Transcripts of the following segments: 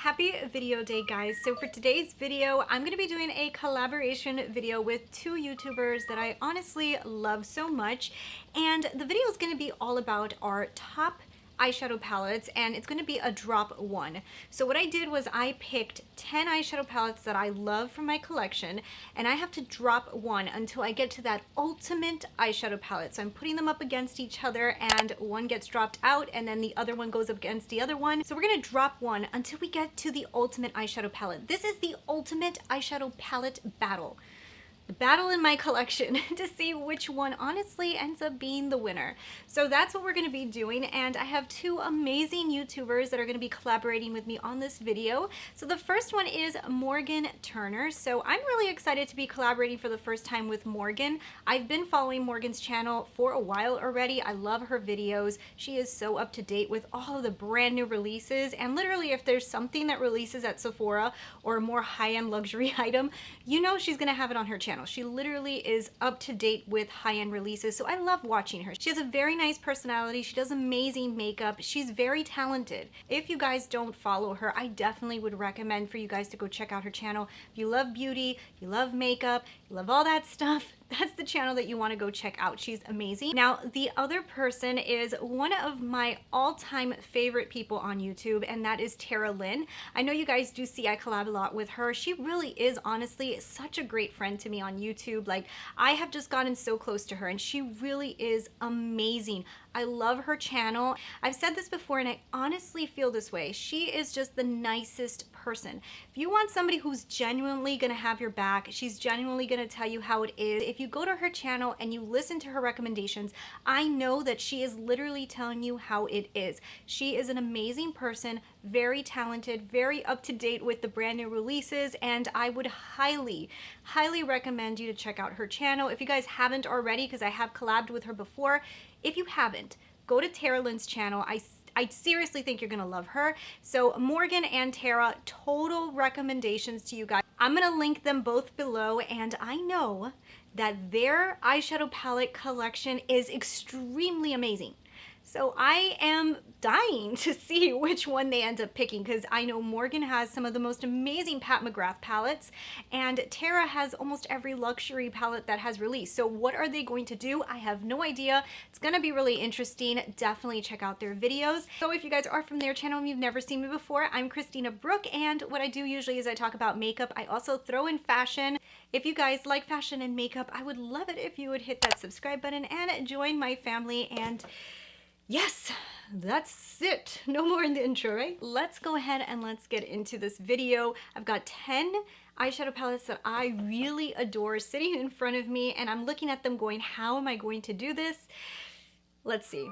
Happy video day, guys. So for today's video, I'm going to be doing a collaboration video with two YouTubers that I honestly love so much. And the video is going to be all about our top eyeshadow palettes, and it's going to be a drop one. So what I did was I picked 10 eyeshadow palettes that I love from my collection, and I have to drop one until I get to that ultimate eyeshadow palette. So I'm putting them up against each other, and one gets dropped out and then the other one goes up against the other one. So we're going to drop one until we get to the ultimate eyeshadow palette. This is the ultimate eyeshadow palette battle. The battle in my collection to see which one honestly ends up being the winner. So that's what we're going to be doing, and I have two amazing YouTubers that are going to be collaborating with me on this video. So the first one is Morgan Turner. So I'm really excited to be collaborating for the first time with Morgan. I've been following Morgan's channel for a while already. I love her videos. She is so up to date with all of the brand new releases, and literally if there's something that releases at Sephora or a more high-end luxury item, you know she's going to have it on her channel. She literally is up to date with high-end releases, so I love watching her. She has a very nice personality. She does amazing makeup. She's very talented. If you guys don't follow her, I definitely would recommend for you guys to go check out her channel. If you love beauty, you love makeup, you love all that stuff, that's the channel that you want to go check out. She's amazing. Now, the other person is one of my all-time favorite people on YouTube, and that is Tara Lynn. I know you guys do see I collab a lot with her. She really is honestly such a great friend to me on YouTube. Like, I have just gotten so close to her, and she really is amazing. I love her channel. I've said this before, and I honestly feel this way. She is just the nicest person. If you want somebody who's genuinely gonna have your back, she's genuinely gonna tell you how it is. If you go to her channel and you listen to her recommendations, I know that she is literally telling you how it is. She is an amazing person, very talented, very up to date with the brand new releases, and I would highly recommend you to check out her channel. If you guys haven't already, because I have collabed with her before, if you haven't, go to Tara Lynn's channel. I seriously think you're gonna love her. So Morgan and Tara, total recommendations to you guys. I'm gonna link them both below, and I know that their eyeshadow palette collection is extremely amazing. So I am dying to see which one they end up picking, because I know Morgan has some of the most amazing Pat McGrath palettes, and Tara has almost every luxury palette that has released. So what are they going to do? I have no idea. It's gonna be really interesting. Definitely check out their videos. So if you guys are from their channel and you've never seen me before, I'm Christina Brooke, and what I do usually is I talk about makeup. I also throw in fashion. If you guys like fashion and makeup, I would love it if you would hit that subscribe button and join my family. And yes, that's it. No more in the intro, right? Let's go ahead and let's get into this video. I've got 10 eyeshadow palettes that I really adore sitting in front of me, and I'm looking at them going, how am I going to do this? Let's see.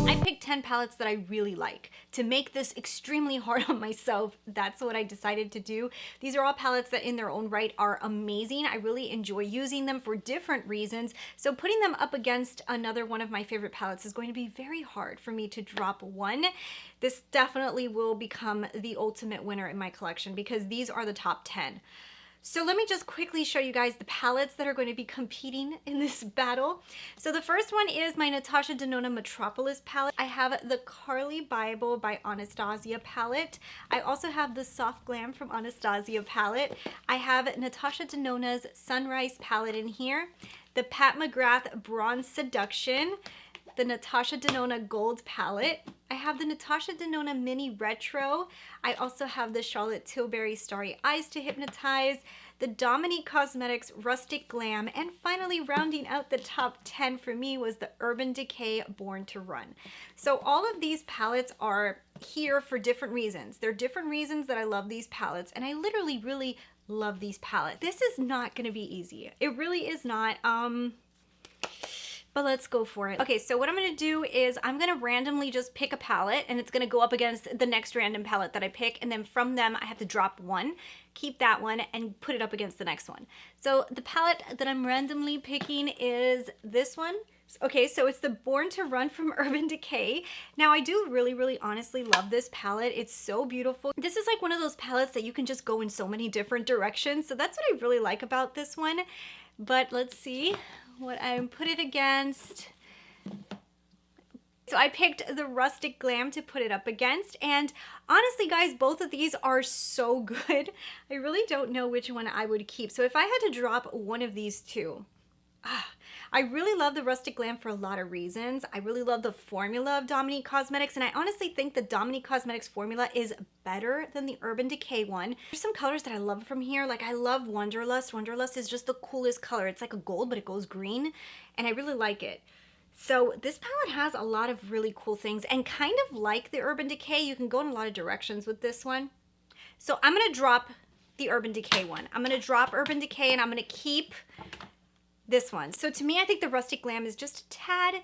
I picked 10 palettes that I really like. To make this extremely hard on myself, that's what I decided to do. These are all palettes that in their own right are amazing. I really enjoy using them for different reasons. So putting them up against another one of my favorite palettes is going to be very hard for me to drop one. This definitely will become the ultimate winner in my collection because these are the top 10. So let me just quickly show you guys the palettes that are going to be competing in this battle. So the first one is my Natasha Denona Metropolis palette. I have the Carli Bybel by Anastasia palette. I also have the Soft Glam from Anastasia palette. I have Natasha Denona's Sunrise palette in here. The Pat McGrath Bronze Seduction. The Natasha Denona Gold palette. I have the Natasha Denona Mini Retro. I also have the Charlotte Tilbury Starry Eyes to Hypnotise, the Dominique Cosmetics Rustic Glam, and finally rounding out the top 10 for me was the Urban Decay Born to Run. So all of these palettes are here for different reasons. There are different reasons that I love these palettes, and I literally really love these palettes. This is not going to be easy. It really is not. But let's go for it. Okay, so what I'm gonna do is I'm gonna randomly just pick a palette, and it's gonna go up against the next random palette that I pick, and then from them I have to drop one, keep that one, and put it up against the next one. So the palette that I'm randomly picking is this one. Okay, so it's the Born to Run from Urban Decay. Now I do really honestly love this palette. It's so beautiful. This is like one of those palettes that you can just go in so many different directions. So that's what I really like about this one. But let's see what I put it against. So I picked the Rustic Glam to put it up against, and honestly guys, both of these are so good. I really don't know which one I would keep. So if I had to drop one of these two, I really love the Rustic Glam for a lot of reasons. I really love the formula of Dominique Cosmetics, and I honestly think the Dominique Cosmetics formula is better than the Urban Decay one. There's some colors that I love from here. Like I love Wanderlust. Wanderlust is just the coolest color. It's like a gold, but it goes green, and I really like it. So this palette has a lot of really cool things, and kind of like the Urban Decay, you can go in a lot of directions with this one. So I'm gonna drop the Urban Decay one. I'm gonna drop Urban Decay and I'm gonna keep this one. So to me, I think the Rustic Glam is just a tad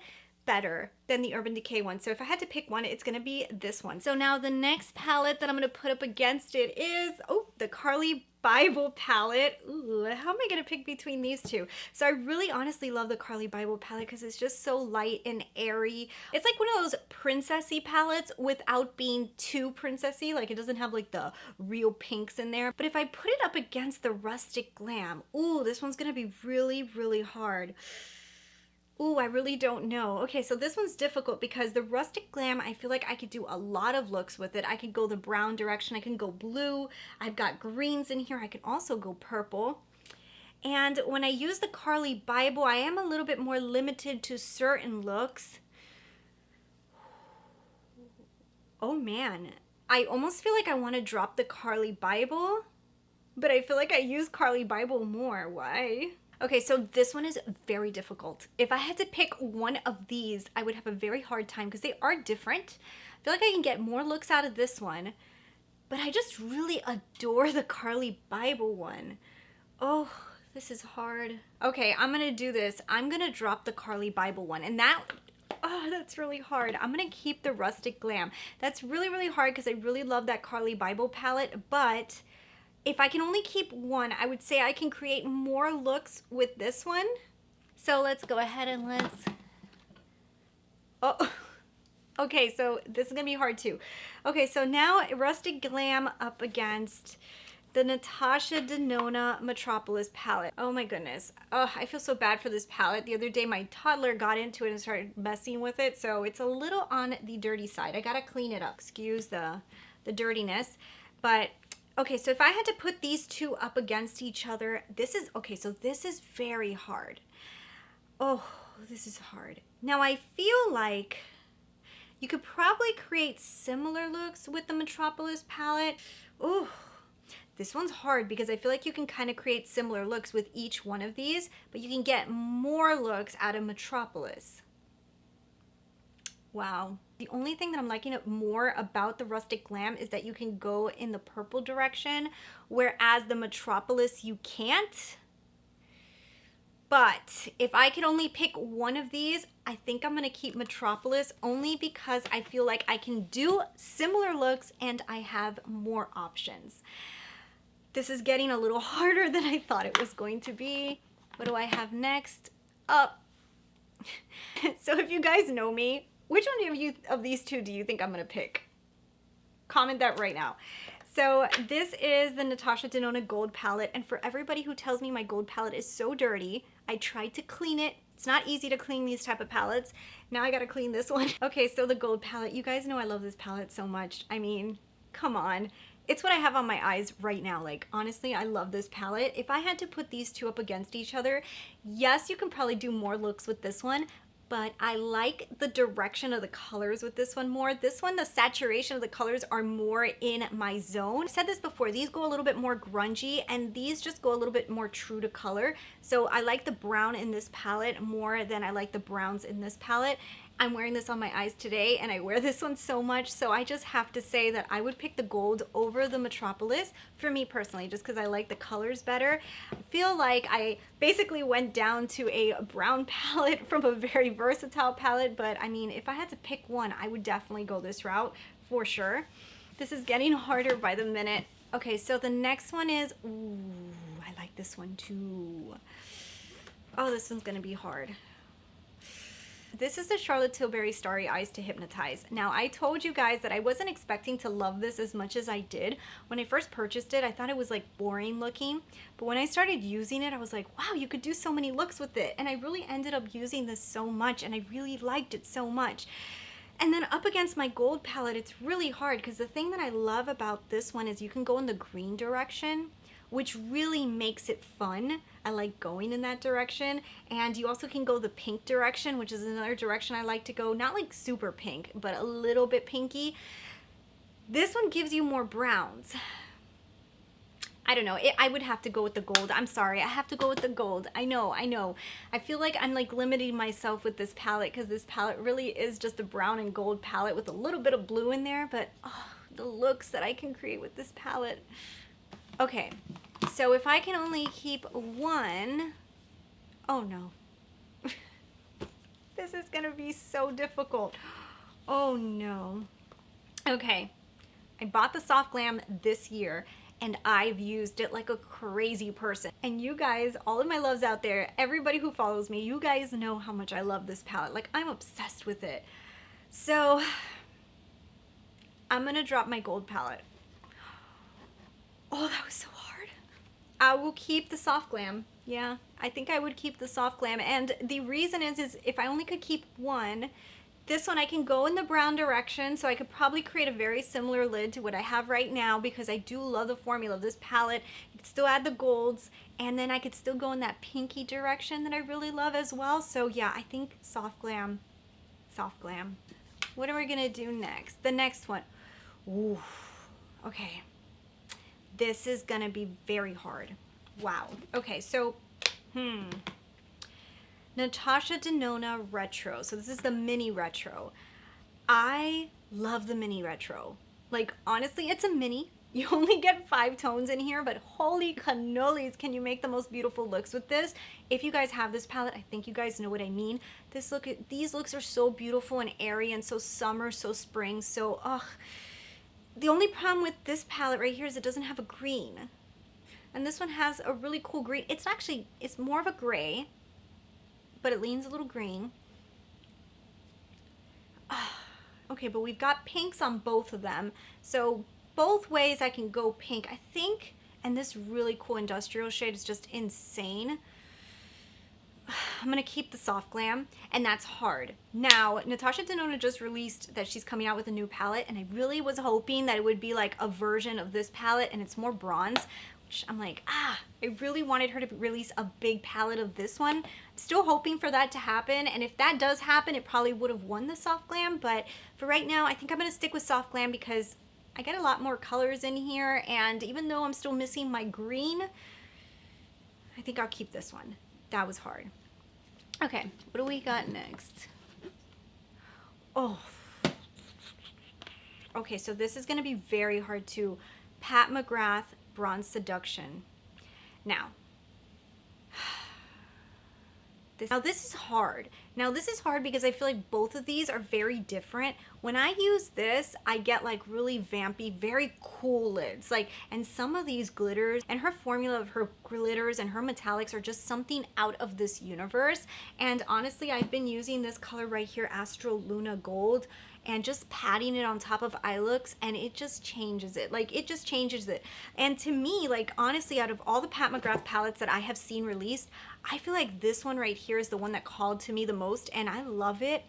better than the Urban Decay one. So if I had to pick one, it's gonna be this one. So now the next palette that I'm gonna put up against it is, oh, the Carli Bybel palette. Ooh, how am I gonna pick between these two? So I really honestly love the Carli Bybel palette because it's just so light and airy. It's like one of those princessy palettes without being too princessy. Like it doesn't have like the real pinks in there. But if I put it up against the Rustic Glam, ooh, this one's gonna be really, really hard. Ooh, I really don't know. Okay, so this one's difficult because the Rustic Glam, I feel like I could do a lot of looks with it. I could go the brown direction. I can go blue. I've got greens in here. I can also go purple. And when I use the Carli Bybel, I am a little bit more limited to certain looks. Oh man, I almost feel like I want to drop the Carli Bybel, but I feel like I use Carli Bybel more. Why? Okay, so this one is very difficult. If I had to pick one of these, I would have a very hard time because they are different. I feel like I can get more looks out of this one, but I just really adore the Carli Bybel one. Oh, this is hard. Okay, I'm gonna do this. I'm gonna drop the Carli Bybel one, and that, oh, that's really hard. I'm gonna keep the Rustic Glam. That's really, really hard because I really love that Carli Bybel palette, but if I can only keep one, I would say I can create more looks with this one. So let's go ahead and let's, oh, okay, so this is gonna be hard too. Okay, so now Rustic Glam up against the Natasha Denona Metropolis palette. Oh my goodness. Oh, I feel so bad for this palette. The other day my toddler got into it and started messing with it, so it's a little on the dirty side. I gotta clean it up. Excuse the dirtiness, but okay, so if I had to put these two up against each other, this is, okay, so this is very hard. Oh, this is hard. Now I feel like you could probably create similar looks with the Metropolis palette. Oh, this one's hard because I feel like you can kind of create similar looks with each one of these, but you can get more looks out of Metropolis. Wow. The only thing that I'm liking more about the Rustic Glam is that you can go in the purple direction, whereas the Metropolis you can't. But if I could only pick one of these, I think I'm gonna keep Metropolis only because I feel like I can do similar looks and I have more options. This is getting a little harder than I thought it was going to be. What do I have next? Up. So if you guys know me, which one of these two do you think I'm gonna pick? Comment that right now. So this is the Natasha Denona Gold palette, and for everybody who tells me my gold palette is so dirty, I tried to clean it. It's not easy to clean these type of palettes. Now I gotta clean this one. Okay, so the gold palette, you guys know I love this palette so much. I mean, come on. It's what I have on my eyes right now. Like, honestly, I love this palette. If I had to put these two up against each other, yes, you can probably do more looks with this one, but I like the direction of the colors with this one more. This one, the saturation of the colors are more in my zone. I've said this before, these go a little bit more grungy and these just go a little bit more true to color. So I like the brown in this palette more than I like the browns in this palette. I'm wearing this on my eyes today and I wear this one so much, so I just have to say that I would pick the gold over the Metropolis for me personally, just because I like the colors better. I feel like I basically went down to a brown palette from a very versatile palette, but I mean, if I had to pick one, I would definitely go this route for sure. This is getting harder by the minute. Okay, so the next one is, ooh, I like this one too. Oh, this one's gonna be hard. This is the Charlotte Tilbury Starry Eyes to Hypnotise. Now, I told you guys that I wasn't expecting to love this as much as I did. When I first purchased it, I thought it was like boring looking. But when I started using it, I was like, wow, you could do so many looks with it. And I really ended up using this so much and I really liked it so much. And then up against my gold palette, it's really hard because the thing that I love about this one is you can go in the green direction, which really makes it fun. I like going in that direction. And you also can go the pink direction, which is another direction I like to go. Not like super pink, but a little bit pinky. This one gives you more browns. I don't know. I would have to go with the gold. I'm sorry. I have to go with the gold. I know. I feel like I'm like limiting myself with this palette because this palette really is just a brown and gold palette with a little bit of blue in there. But oh, the looks that I can create with this palette. Okay. So if I can only keep one. Oh no. This is going to be so difficult. Oh no. Okay. I bought the Soft Glam this year. And I've used it like a crazy person. And you guys, all of my loves out there, everybody who follows me, you guys know how much I love this palette. Like, I'm obsessed with it. So, I'm gonna drop my gold palette. Oh, that was so hard. I will keep the Soft Glam. Yeah, I think I would keep the Soft Glam. And the reason is if I only could keep one, this one I can go in the brown direction, so I could probably create a very similar lid to what I have right now because I do love the formula of this palette. You could still add the golds, and then I could still go in that pinky direction that I really love as well. So yeah, I think Soft Glam. Soft Glam. What are we gonna do next? The next one. Ooh, okay. This is gonna be very hard. Wow. Okay, so, Natasha Denona Retro. So this is the mini retro. I love the mini retro. Like, honestly, it's a mini. You only get 5 tones in here, but holy cannolis, can you make the most beautiful looks with this? If you guys have this palette, I think you guys know what I mean. These looks are so beautiful and airy and so summer, so spring, so, ugh. The only problem with this palette right here is it doesn't have a green. And this one has a really cool green. It's more of a gray, but it leans a little green. Okay, but we've got pinks on both of them. So both ways I can go pink, I think, and this really cool industrial shade is just insane. I'm gonna keep the Soft Glam, and that's hard. Now, Natasha Denona just released that she's coming out with a new palette, and I really was hoping that it would be like a version of this palette, and it's more bronze, which I'm like, I really wanted her to release a big palette of this one. I'm still hoping for that to happen, and if that does happen, it probably would have won the Soft Glam, but for right now, I think I'm gonna stick with Soft Glam because I get a lot more colors in here, and even though I'm still missing my green, I think I'll keep this one. That was hard. Okay, what do we got next? Oh. Okay, so this is going to be very hard too. Pat McGrath Bronze Seduction. Now this is hard. Now this is hard because I feel like both of these are very different. When I use this, I get like really vampy, very cool lids. Like, and some of these glitters and her formula of her glitters and her metallics are just something out of this universe. And honestly, I've been using this color right here, Astro Luna Gold, and just patting it on top of eye looks, and it just changes it. Like, it just changes it. And to me, like, honestly, out of all the Pat McGrath palettes that I have seen released, I feel like this one right here is the one that called to me the most, and I love it.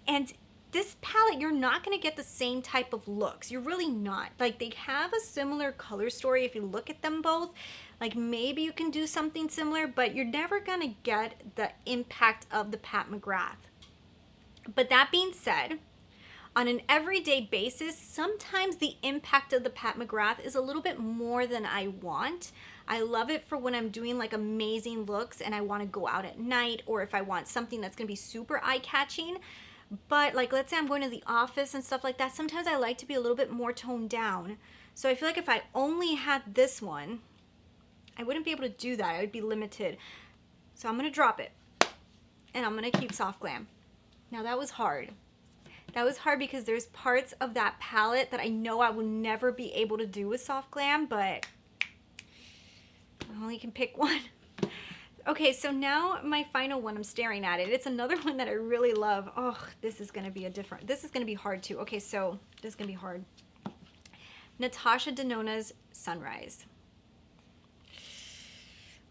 And this palette, you're not going to get the same type of looks. You're really not. Like, they have a similar color story if you look at them both. Like, maybe you can do something similar, but you're never going to get the impact of the Pat McGrath. But that being said, on an everyday basis, sometimes the impact of the Pat McGrath is a little bit more than I want. I love it for when I'm doing like amazing looks and I want to go out at night, or if I want something that's going to be super eye-catching. But like, let's say I'm going to the office and stuff like that, sometimes I like to be a little bit more toned down. So I feel like if I only had this one, I wouldn't be able to do that. I would be limited. So I'm going to drop it and I'm going to keep Soft Glam. Now that was hard. That was hard because there's parts of that palette that I know I will never be able to do with Soft Glam, but I only can pick one. Okay, so now my final one, I'm staring at it. It's another one that I really love. Oh, this is going to be this is going to be hard too. Okay, so this is going to be hard. Natasha Denona's Sunrise.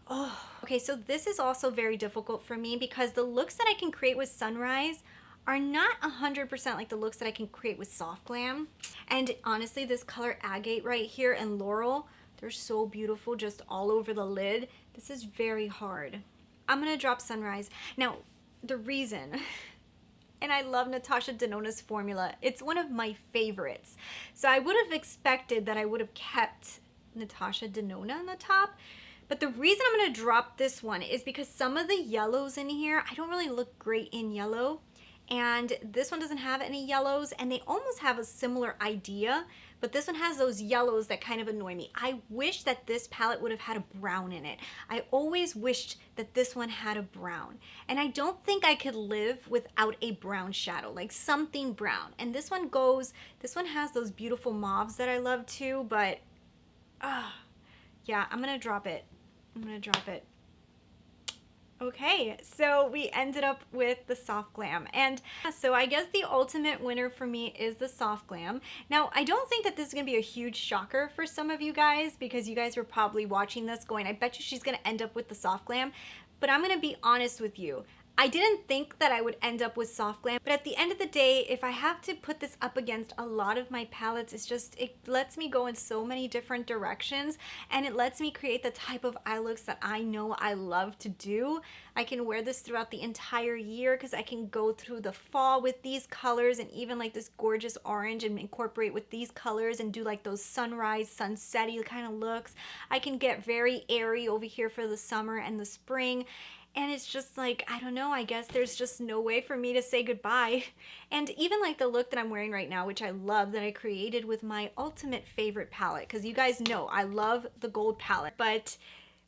Oh, okay, so this is also very difficult for me because the looks that I can create with Sunrise are not 100% like the looks that I can create with Soft Glam. And honestly, this color Agate right here and Laurel, they're so beautiful just all over the lid. This is very hard. I'm gonna drop Sunrise. Now, the reason, and I love Natasha Denona's formula. It's one of my favorites. So I would have expected that I would have kept Natasha Denona on the top. But the reason I'm gonna drop this one is because some of the yellows in here, I don't really look great in yellow. And this one doesn't have any yellows, and they almost have a similar idea, but this one has those yellows that kind of annoy me. I wish that this palette would have had a brown in it. I always wished that this one had a brown. And I don't think I could live without a brown shadow, like something brown. And this one has those beautiful mauves that I love too, but yeah, I'm gonna drop it. Okay, so we ended up with the Soft Glam. And so I guess the ultimate winner for me is the Soft Glam. Now, I don't think that this is going to be a huge shocker for some of you guys, because you guys were probably watching this going, I bet you she's going to end up with the Soft Glam. But I'm going to be honest with you. I didn't think that I would end up with Soft Glam, but at the end of the day, if I have to put this up against a lot of my palettes, it lets me go in so many different directions, and it lets me create the type of eye looks that I know I love to do. I can wear this throughout the entire year because I can go through the fall with these colors and even like this gorgeous orange and incorporate with these colors and do like those sunrise, sunset-y kind of looks. I can get very airy over here for the summer and the spring. And it's just like, I don't know, I guess there's just no way for me to say goodbye. And even like the look that I'm wearing right now, which I love, that I created with my ultimate favorite palette, because you guys know I love the gold palette, but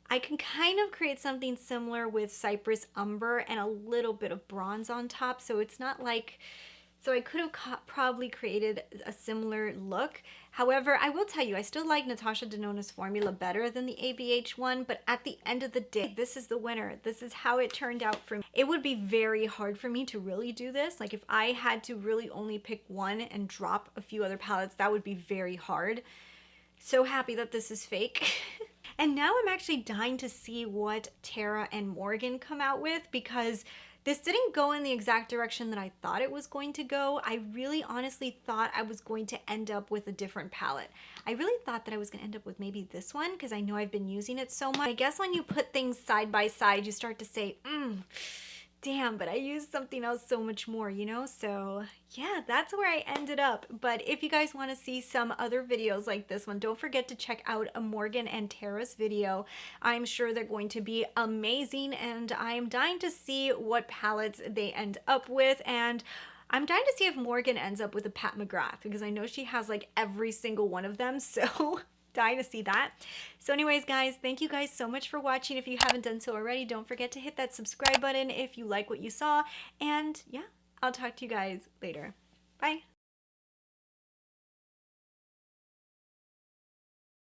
I can kind of create something similar with Cypress Umber and a little bit of bronze on top. So it's not like, so I could have probably created a similar look. However, I will tell you, I still like Natasha Denona's formula better than the ABH one, but at the end of the day, this is the winner. This is how it turned out for me. It would be very hard for me to really do this. Like if I had to really only pick one and drop a few other palettes, that would be very hard. So happy that this is fake. And now I'm actually dying to see what Tara and Morgan come out with, because this didn't go in the exact direction that I thought it was going to go. I really honestly thought I was going to end up with a different palette. I really thought that I was going to end up with maybe this one, because I know I've been using it so much. I guess when you put things side by side, you start to say, damn, but I used something else so much more, you know? So yeah, that's where I ended up. But if you guys want to see some other videos like this one, don't forget to check out a Morgan and Tara's video. I'm sure they're going to be amazing, and I am dying to see what palettes they end up with. And I'm dying to see if Morgan ends up with a Pat McGrath, because I know she has like every single one of them. So dying to see that. So anyways, guys, thank you guys so much for watching. If you haven't done so already, don't forget to hit that subscribe button if you like what you saw. And yeah, I'll talk to you guys later. Bye.